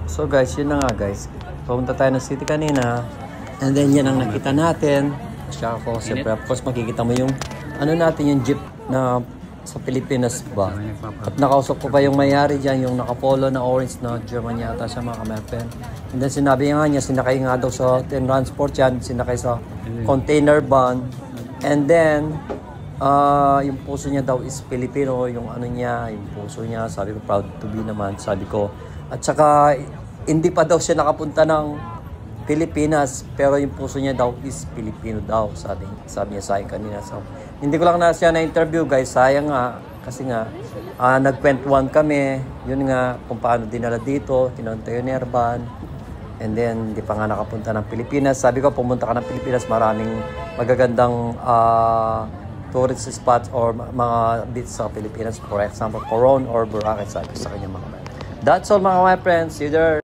So guys, yun na nga guys. Pumunta tayo ng city kanina. And then yan ang nakita natin. Siya ako, siyempre of course makikita mo yung ano natin yung jeep na sa Pilipinas ba. At nakausap ko pa yung may-ari dyan, yung nakapolo na orange na German yata siya mga kamerpen. And then sinabi nga niya, sinakay nga daw sa transport yan, sinakay sa container van. And then, yung puso niya daw is Filipino, yung ano niya, yung puso niya, sabi ko proud to be naman, sabi ko. At saka, hindi pa daw siya nakapunta ng Pilipinas, pero yung puso niya daw is Filipino daw, sabi niya sa akin kanina. So, hindi ko lang na siya na-interview guys, sayang nga, kasi nga, nagkwentuhan kami, yun nga, kung paano dinala dito, kinonto yung Nerban, and then, hindi pa nga nakapunta ng Pilipinas. Sabi ko, pumunta ka ng Pilipinas, maraming magagandang tourist spots or mga beaches sa Pilipinas, for example, Coron or Boracay, sabi ko sa kanya mga man. That's all mga my friends, see you there.